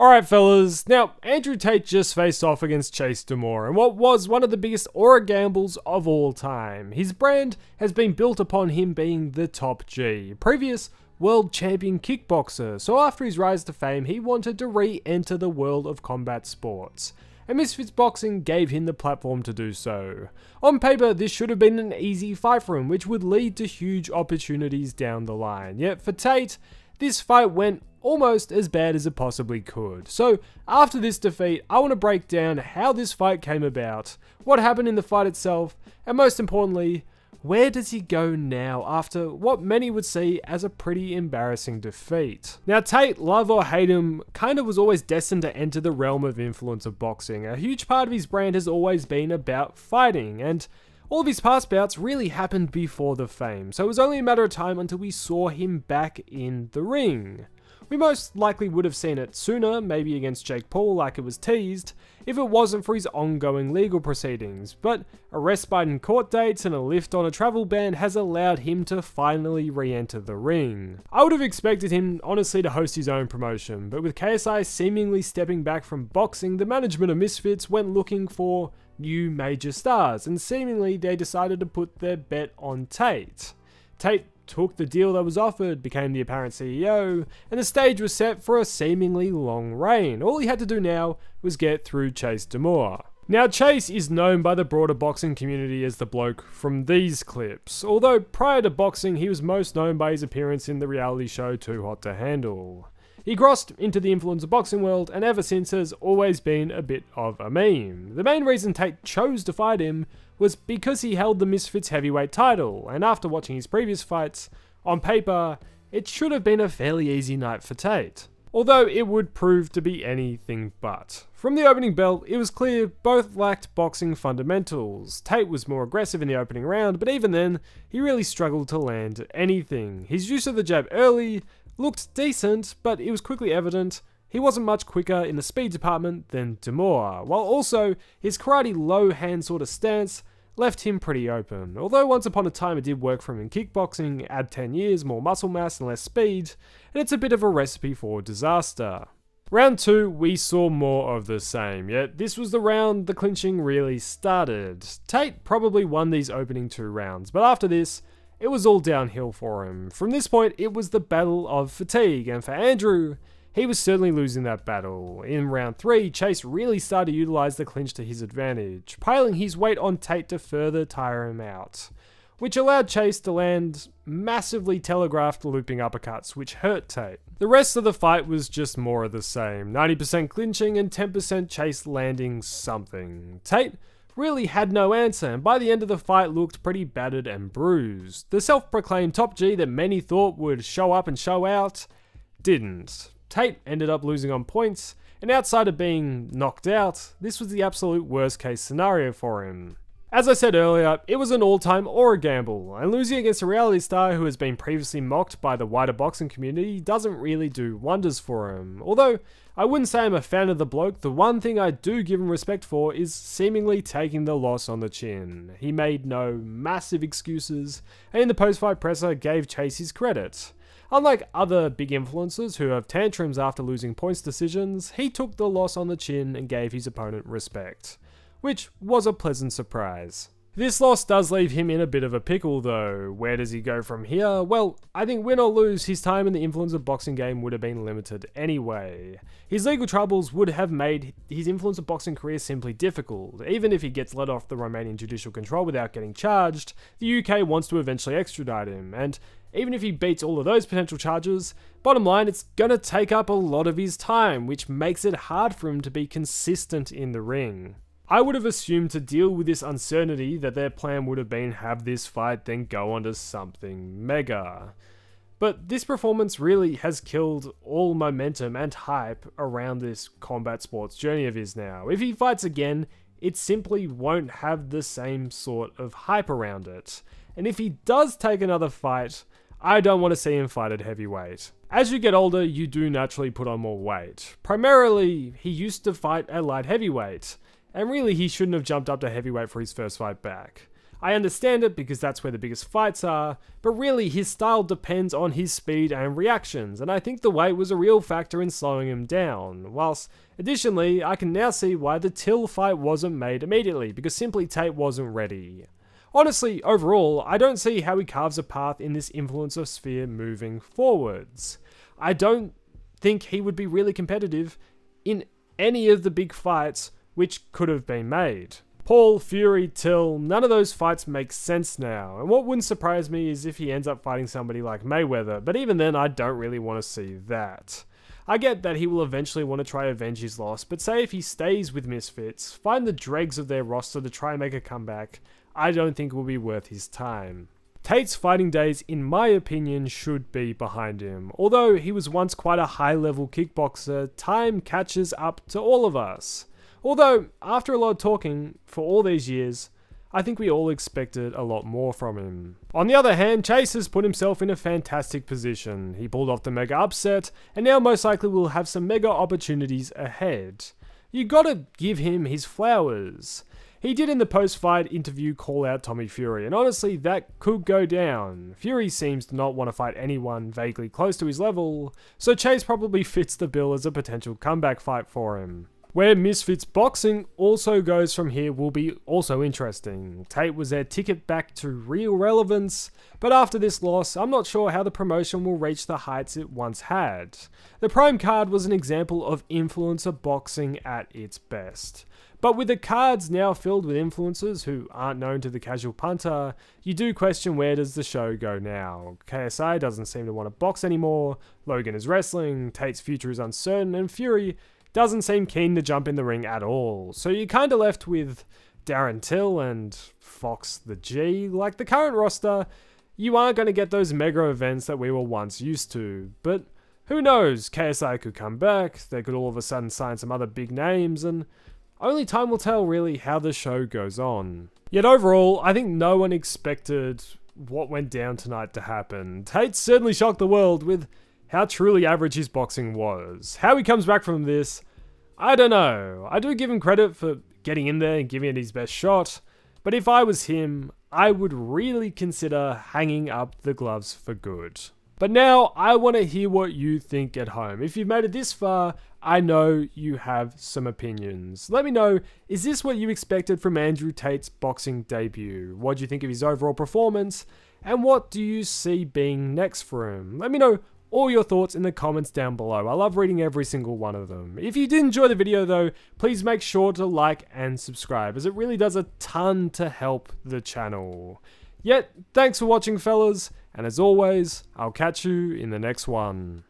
Alright fellas, now Andrew Tate just faced off against Chase DeMoor in what was one of the biggest aura gambles of all time. His brand has been built upon him being the top G, previous world champion kickboxer, so after his rise to fame he wanted to re-enter the world of combat sports. And Misfits Boxing gave him the platform to do so. On paper, this should have been an easy fight for him, which would lead to huge opportunities down the line. Yet for Tate, this fight went almost as bad as it possibly could. So after this defeat, I want to break down how this fight came about, what happened in the fight itself, and most importantly, where does he go now after what many would see as a pretty embarrassing defeat? Now Tate, love or hate him, kinda was always destined to enter the realm of influence of boxing. A huge part of his brand has always been about fighting, and all of his past bouts really happened before the fame, so it was only a matter of time until we saw him back in the ring. We most likely would have seen it sooner, maybe against Jake Paul like it was teased, if it wasn't for his ongoing legal proceedings, but a respite in court dates and a lift on a travel ban has allowed him to finally re-enter the ring. I would have expected him honestly to host his own promotion, but with KSI seemingly stepping back from boxing, the management of Misfits went looking for new major stars, and seemingly they decided to put their bet on Tate. Tate took the deal that was offered, became the apparent CEO, and the stage was set for a seemingly long reign. All he had to do now was get through Chase DeMoor. Now Chase is known by the broader boxing community as the bloke from these clips, although prior to boxing he was most known by his appearance in the reality show Too Hot to Handle. He crossed into the influencer boxing world and ever since has always been a bit of a meme. The main reason Tate chose to fight him was because he held the Misfits heavyweight title, and after watching his previous fights, on paper, it should have been a fairly easy night for Tate. Although it would prove to be anything but. From the opening bell, it was clear both lacked boxing fundamentals. Tate was more aggressive in the opening round, but even then, he really struggled to land anything. His use of the jab early looked decent, but it was quickly evident he wasn't much quicker in the speed department than DeMoor, while also his karate low hand sort of stance left him pretty open. Although once upon a time it did work for him in kickboxing, add 10 years, more muscle mass and less speed, and it's a bit of a recipe for disaster. Round 2, we saw more of the same, yet this was the round the clinching really started. Tate probably won these opening 2 rounds, but after this, it was all downhill for him. From this point, it was the battle of fatigue, and for Andrew, he was certainly losing that battle. In round 3, Chase really started to utilize the clinch to his advantage, piling his weight on Tate to further tire him out, which allowed Chase to land massively telegraphed looping uppercuts, which hurt Tate. The rest of the fight was just more of the same, 90% clinching and 10% Chase landing something. Tate really had no answer, and by the end of the fight looked pretty battered and bruised. The self-proclaimed top G that many thought would show up and show out, didn't. Tate ended up losing on points, and outside of being knocked out, this was the absolute worst case scenario for him. As I said earlier, it was an all-time aura gamble, and losing against a reality star who has been previously mocked by the wider boxing community doesn't really do wonders for him. Although I wouldn't say I'm a fan of the bloke, the one thing I do give him respect for is seemingly taking the loss on the chin. He made no massive excuses, and in the post-fight presser gave Chase his credit. Unlike other big influencers who have tantrums after losing points decisions, he took the loss on the chin and gave his opponent respect, which was a pleasant surprise. This loss does leave him in a bit of a pickle though. Where does he go from here? Well, I think win or lose, his time in the influencer boxing game would have been limited anyway. His legal troubles would have made his influencer boxing career simply difficult. Even if he gets let off the Romanian judicial control without getting charged, the UK wants to eventually extradite him, and even if he beats all of those potential charges, bottom line, it's gonna take up a lot of his time, which makes it hard for him to be consistent in the ring. I would have assumed to deal with this uncertainty that their plan would have been have this fight then go on to something mega. But this performance really has killed all momentum and hype around this combat sports journey of his now. If he fights again, it simply won't have the same sort of hype around it. And if he does take another fight, I don't want to see him fight at heavyweight. As you get older, you do naturally put on more weight. Primarily, he used to fight at light heavyweight, and really he shouldn't have jumped up to heavyweight for his first fight back. I understand it because that's where the biggest fights are, but really his style depends on his speed and reactions, and I think the weight was a real factor in slowing him down, whilst additionally I can now see why the Till fight wasn't made immediately, because simply Tate wasn't ready. Honestly, overall, I don't see how he carves a path in this influencer sphere moving forwards. I don't think he would be really competitive in any of the big fights which could have been made. Paul, Fury, Till, none of those fights make sense now, and what wouldn't surprise me is if he ends up fighting somebody like Mayweather, but even then I don't really want to see that. I get that he will eventually want to try to avenge his loss, but say if he stays with Misfits, find the dregs of their roster to try and make a comeback, I don't think it will be worth his time. Tate's fighting days, in my opinion, should be behind him. Although he was once quite a high-level kickboxer, time catches up to all of us. Although, after a lot of talking for all these years, I think we all expected a lot more from him. On the other hand, Chase has put himself in a fantastic position. He pulled off the mega upset, and now most likely will have some mega opportunities ahead. You gotta give him his flowers. He did in the post-fight interview call out Tommy Fury, and honestly that could go down. Fury seems to not want to fight anyone vaguely close to his level, so Chase probably fits the bill as a potential comeback fight for him. Where Misfits Boxing also goes from here will be also interesting. Tate was their ticket back to real relevance, but after this loss, I'm not sure how the promotion will reach the heights it once had. The Prime card was an example of influencer boxing at its best. But with the cards now filled with influencers who aren't known to the casual punter, you do question where does the show go now. KSI doesn't seem to want to box anymore, Logan is wrestling, Tate's future is uncertain, and Fury doesn't seem keen to jump in the ring at all. So you're kinda left with Darren Till and Fox the G. Like the current roster, you aren't going to get those mega events that we were once used to. But who knows, KSI could come back, they could all of a sudden sign some other big names, and only time will tell really how the show goes on. Yet overall, I think no one expected what went down tonight to happen. Tate certainly shocked the world with how truly average his boxing was. How he comes back from this, I don't know. I do give him credit for getting in there and giving it his best shot, but if I was him, I would really consider hanging up the gloves for good. But now, I want to hear what you think at home. If you've made it this far, I know you have some opinions. Let me know, is this what you expected from Andrew Tate's boxing debut? What do you think of his overall performance? And what do you see being next for him? Let me know all your thoughts in the comments down below. I love reading every single one of them. If you did enjoy the video though, please make sure to like and subscribe, as it really does a ton to help the channel. Yet, thanks for watching fellas, and as always, I'll catch you in the next one.